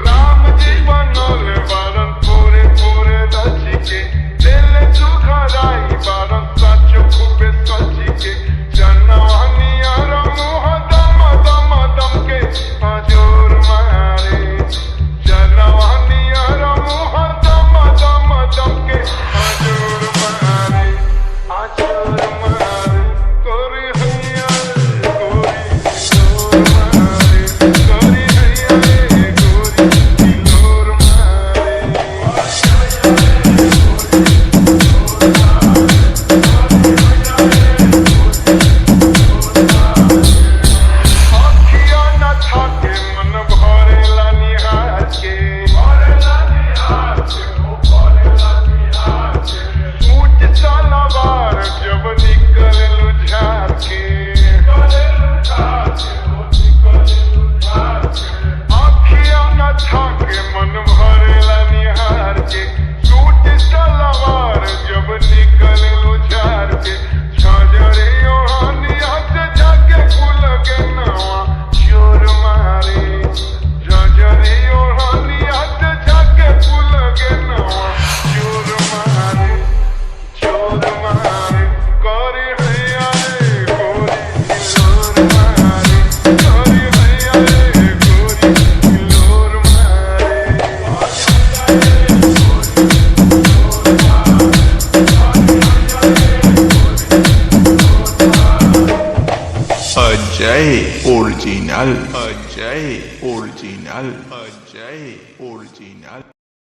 राम जी बनोले बारन पूरे पूरे रचिके दिल सुखराई बारन साचो खूबे सचिके जनवानिया मुह दम दम दम के हजूर मारे जनवानिया मुह दम दम दम के हजूर मारे गोरी हैया गोरी लोर मारे गोरी हैया गोरी लोर मारे अखिया न थाके मन भरेला निहार के ऊंच तलवार जब निकले लुझार के अखिया न थाके मन भरेला निहार के ऊंच तलवार जब निकले लुझार के छजरे ओढ़निया से जाके फूल के नवा चोर मारे छजरे ओढ़निया से जाके फूल के नवा चोर मारे गोरी हैया गोरी लोर मारे गोरी हैया गोरी लोर मारे Ajay original, Ajay original, Ajay original.